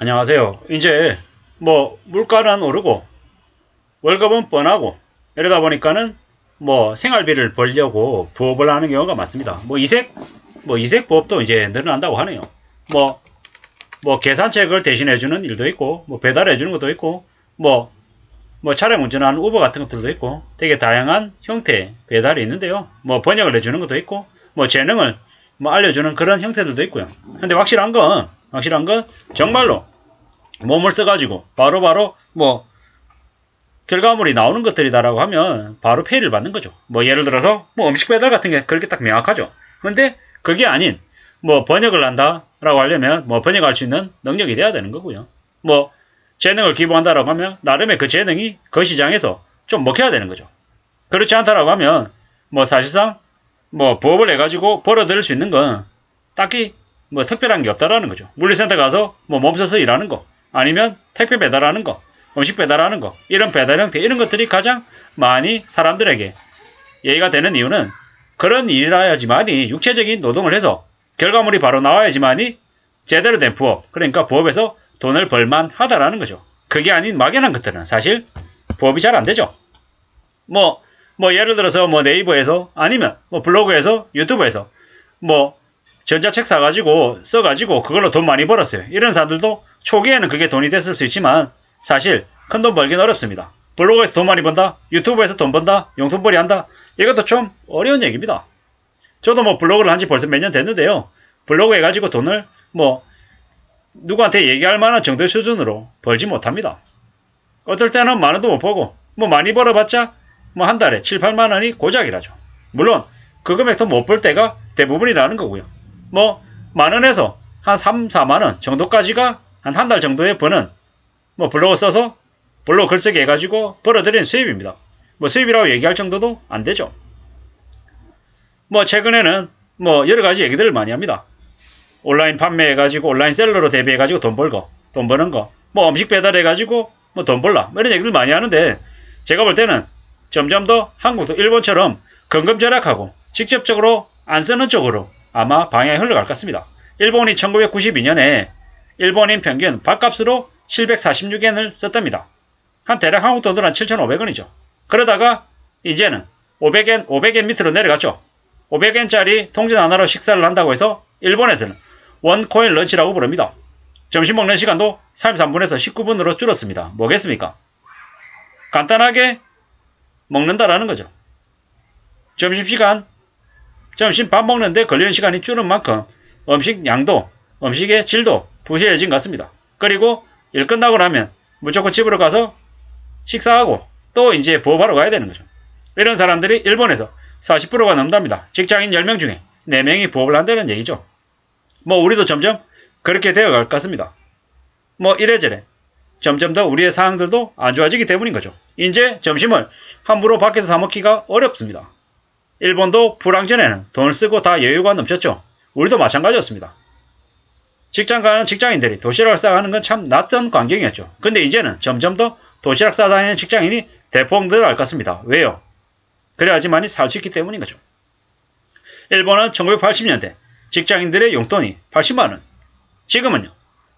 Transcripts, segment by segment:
안녕하세요. 이제 뭐 물가는 오르고 월급은 뻔하고 이러다 보니까는 뭐 생활비를 벌려고 부업을 하는 경우가 많습니다. 뭐 이색 부업도 이제 늘어난다고 하네요. 뭐 계산책을 대신해 주는 일도 있고 뭐 배달해 주는 것도 있고 뭐 차량 운전하는 우버 같은 것들도 있고 되게 다양한 형태의 배달이 있는데요. 뭐 번역을 해주는 것도 있고 뭐 재능을 뭐 알려주는 그런 형태들도 있고요. 근데 확실한 건 정말로 몸을 써가지고 바로바로 뭐 결과물이 나오는 것들이다라고 하면 바로 페이를 받는 거죠. 뭐 예를 들어서 뭐 음식 배달 같은 게 그렇게 딱 명확하죠. 근데 그게 아닌 뭐 번역을 한다라고 하려면 뭐 번역할 수 있는 능력이 돼야 되는 거고요. 뭐 재능을 기부한다라고 하면 나름의 그 재능이 그 시장에서 좀 먹혀야 되는 거죠. 그렇지 않다라고 하면 뭐 사실상 뭐 부업을 해가지고 벌어들일 수 있는 건 딱히 뭐 특별한 게 없다라는 거죠. 물류센터 가서 뭐 몸서서 일하는 거 아니면 택배 배달하는 거 음식 배달하는 거 이런 배달 형태 이런 것들이 가장 많이 사람들에게 예의가 되는 이유는 그런 일이라야지만이 육체적인 노동을 해서 결과물이 바로 나와야지만이 제대로 된 부업 그러니까 부업에서 돈을 벌만 하다라는 거죠. 그게 아닌 막연한 것들은 사실 부업이 잘 안 되죠. 뭐 예를 들어서 뭐 네이버에서 아니면 뭐 블로그에서 유튜브에서 뭐 전자책 사가지고 써가지고 그걸로 돈 많이 벌었어요. 이런 사람들도 초기에는 그게 돈이 됐을 수 있지만 사실 큰 돈 벌긴 어렵습니다. 블로그에서 돈 많이 번다, 유튜브에서 돈 번다, 용돈벌이 한다. 이것도 좀 어려운 얘기입니다. 저도 뭐 블로그를 한 지 벌써 몇 년 됐는데요. 블로그 해가지고 돈을 뭐 누구한테 얘기할 만한 정도의 수준으로 벌지 못합니다. 어떨 때는 만 원도 못 벌고 뭐 많이 벌어봤자 뭐 한 달에 7, 8만 원이 고작이라죠. 물론 그 금액도 못 벌 때가 대부분이라는 거고요. 뭐 만 원에서 한 3, 4만 원 정도까지가 한 달 정도에 버는 뭐 블로그 써서 블로그 글쓰기 해가지고 벌어들이는 수입입니다. 뭐 수입이라고 얘기할 정도도 안 되죠. 뭐 최근에는 뭐 여러 가지 얘기들을 많이 합니다. 온라인 판매해가지고 온라인 셀러로 대비해가지고 돈 벌고 돈 버는 거 뭐 음식 배달해가지고 뭐 돈 벌라 뭐 이런 얘기들 많이 하는데 제가 볼 때는 점점 더 한국도 일본처럼 근검절약하고 직접적으로 안 쓰는 쪽으로 아마 방향이 흘러갈 것 같습니다. 일본이 1992년에 일본인 평균 밥값으로 746엔을 썼답니다. 한 대략 한국 돈으로 한 7,500원이죠. 그러다가 이제는 500엔 밑으로 내려갔죠. 500엔짜리 통전 하나로 식사를 한다고 해서 일본에서는 원코인 런치라고 부릅니다. 점심 먹는 시간도 33분에서 19분으로 줄었습니다. 뭐겠습니까? 간단하게 먹는다라는 거죠. 점심시간, 점심 밥 먹는데 걸리는 시간이 줄은 만큼 음식 양도, 음식의 질도 부실해진 것 같습니다. 그리고 일 끝나고 나면 무조건 집으로 가서 식사하고 또 이제 부업하러 가야 되는 거죠. 이런 사람들이 일본에서 40%가 넘답니다. 직장인 10명 중에 4명이 부업을 한다는 얘기죠. 뭐 우리도 점점 그렇게 되어갈 것 같습니다. 뭐 이래저래 점점 더 우리의 상황들도 안 좋아지기 때문인 거죠. 이제 점심을 함부로 밖에서 사 먹기가 어렵습니다. 일본도 불황 전에는 돈을 쓰고 다 여유가 넘쳤죠. 우리도 마찬가지였습니다. 직장 가는 직장인들이 도시락을 싸가는 건 참 낯선 광경이었죠. 근데 이제는 점점 더 도시락 싸다니는 직장인이 대폭 늘어날 것 같습니다. 왜요? 그래야지만이 살 수 있기 때문인 거죠. 일본은 1980년대 직장인들의 용돈이 80만원. 지금은요.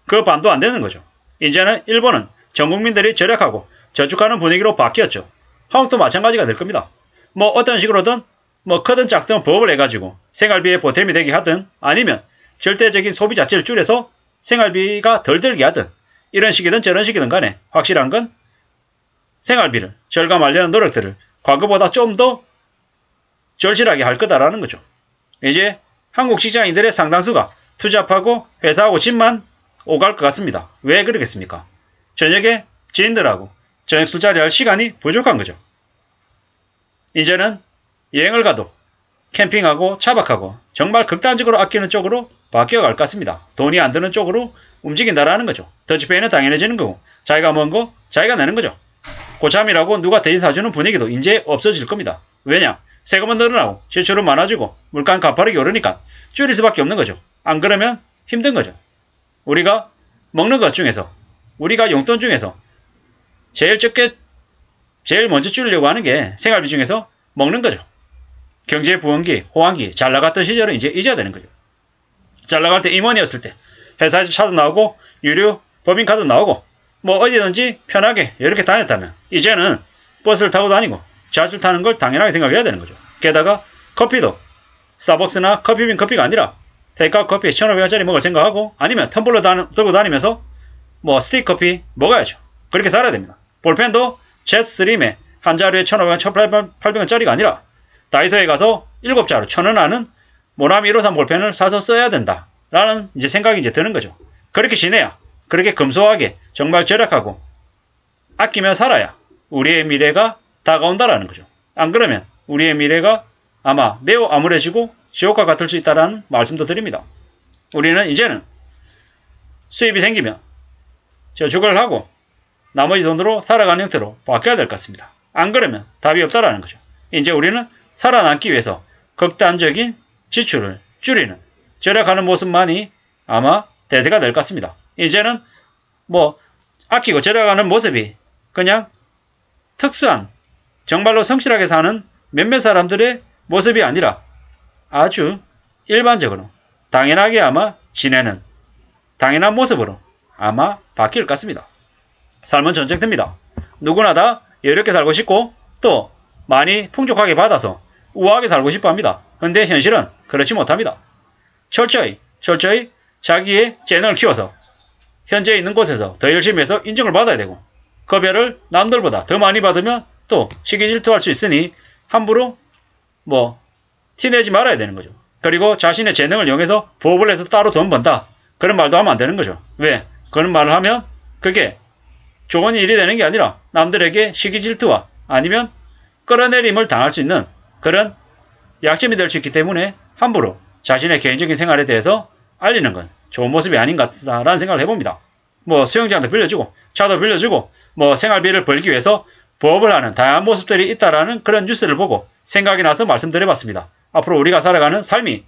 그 반도 안 되는 거죠. 이제는 일본은 전 국민들이 절약하고 저축하는 분위기로 바뀌었죠. 한국도 마찬가지가 될 겁니다. 뭐 어떤 식으로든 뭐 크든 작든 부업을 해가지고 생활비에 보탬이 되게 하든 아니면 절대적인 소비 자체를 줄여서 생활비가 덜 들게 하든 이런 식이든 저런 식이든 간에 확실한 건 생활비를 절감하려는 노력들을 과거보다 좀 더 절실하게 할 거다라는 거죠. 이제 한국 직장인들의 상당수가 투잡하고 회사하고 집만 오갈 것 같습니다. 왜 그러겠습니까? 저녁에 지인들하고 저녁 술자리 할 시간이 부족한 거죠. 이제는 여행을 가도 캠핑하고 차박하고 정말 극단적으로 아끼는 쪽으로 바뀌어갈 것 같습니다. 돈이 안 드는 쪽으로 움직인다라는 거죠. 더치페이는 당연해지는 거고 자기가 먹은 거 자기가 내는 거죠. 고참이라고 누가 대신 사주는 분위기도 이제 없어질 겁니다. 왜냐? 세금은 늘어나고 지출은 많아지고 물가는 가파르게 오르니까 줄일 수밖에 없는 거죠. 안 그러면 힘든 거죠. 우리가 먹는 것 중에서 우리가 용돈 중에서 제일 먼저 줄이려고 하는 게 생활비 중에서 먹는 거죠. 경제 부흥기, 호황기 잘 나갔던 시절은 이제 잊어야 되는 거죠. 잘 나갈 때 임원이었을 때 회사에서 차도 나오고 유료 법인카드 나오고 뭐 어디든지 편하게 이렇게 다녔다면 이제는 버스를 타고 다니고 지하철 타는 걸 당연하게 생각해야 되는 거죠. 게다가 커피도 스타벅스나 커피빈 커피가 아니라 테이크아웃 커피 1,500원짜리 먹을 생각하고 아니면 텀블러 들고 다니면서 뭐 스틱 커피 먹어야죠. 그렇게 살아야 됩니다. 볼펜도 제스트림에 한 자루에 1,500원, 1,800원짜리가 아니라 다이소에 가서 7자루 1,000원 하는 모나미 153 볼펜을 사서 써야 된다. 라는 이제 생각이 이제 드는 거죠. 그렇게 지내야, 그렇게 검소하게 정말 절약하고 아끼며 살아야 우리의 미래가 다가온다라는 거죠. 안 그러면 우리의 미래가 아마 매우 암울해지고 지옥과 같을 수 있다는 말씀도 드립니다. 우리는 이제는 수입이 생기면 저축을 하고 나머지 돈으로 살아가는 형태로 바뀌어야 될 것 같습니다. 안 그러면 답이 없다라는 거죠. 이제 우리는 살아남기 위해서 극단적인 지출을 줄이는 절약하는 모습만이 아마 대세가 될 것 같습니다. 이제는 뭐 아끼고 절약하는 모습이 그냥 특수한 정말로 성실하게 사는 몇몇 사람들의 모습이 아니라 아주 일반적으로 당연하게 아마 지내는 당연한 모습으로 아마 바뀔 것 같습니다. 삶은 전쟁터입니다. 누구나 다 여유롭게 살고 싶고 또 많이 풍족하게 받아서 우아하게 살고 싶어 합니다. 근데 현실은 그렇지 못합니다. 철저히 자기의 재능을 키워서 현재 있는 곳에서 더 열심히 해서 인정을 받아야 되고 급여를 남들보다 더 많이 받으면 또 시기질투할 수 있으니 함부로 뭐 티내지 말아야 되는 거죠. 그리고 자신의 재능을 이용해서 부업을 해서 따로 돈 번다. 그런 말도 하면 안 되는 거죠. 왜? 그런 말을 하면 그게 좋은 일이 되는 게 아니라 남들에게 시기질투와 아니면 끌어내림을 당할 수 있는 그런 약점이 될 수 있기 때문에 함부로 자신의 개인적인 생활에 대해서 알리는 건 좋은 모습이 아닌 것 같다라는 생각을 해봅니다. 뭐 수영장도 빌려주고 차도 빌려주고 뭐 생활비를 벌기 위해서 부업을 하는 다양한 모습들이 있다라는 그런 뉴스를 보고 생각이 나서 말씀드려봤습니다. 앞으로 우리가 살아가는 삶이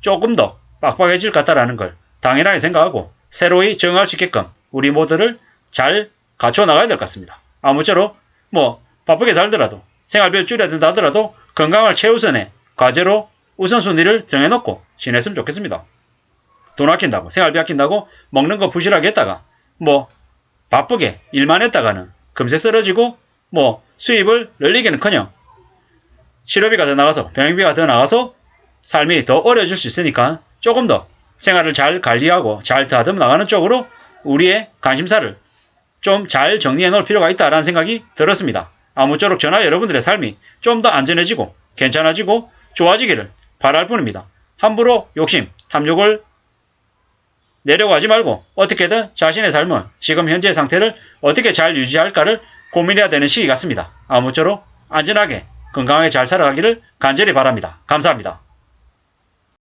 조금 더 빡빡해질 것 같다라는 걸 당연하게 생각하고 새로이 적응할 수 있게끔 우리 모두를 잘 갖춰 나가야 될 것 같습니다. 아무쪼록 뭐 바쁘게 살더라도 생활비를 줄여야 된다 하더라도 건강을 최우선의 과제로 우선순위를 정해놓고 지냈으면 좋겠습니다. 돈 아낀다고 생활비 아낀다고 먹는 거 부실하게 했다가 뭐 바쁘게 일만 했다가는 금세 쓰러지고 뭐 수입을 늘리기는커녕 치료비가 더 나가서 병행비가 더 나가서 삶이 더 어려워질 수 있으니까 조금 더 생활을 잘 관리하고 잘 다듬어 나가는 쪽으로 우리의 관심사를 좀 잘 정리해 놓을 필요가 있다라는 생각이 들었습니다. 아무쪼록 저나 여러분들의 삶이 좀 더 안전해지고 괜찮아지고 좋아지기를 바랄 뿐입니다. 함부로 욕심, 탐욕을 내려고 하지 말고 어떻게든 자신의 삶을 지금 현재의 상태를 어떻게 잘 유지할까를 고민해야 되는 시기 같습니다. 아무쪼록 안전하게 건강하게 잘 살아가기를 간절히 바랍니다. 감사합니다.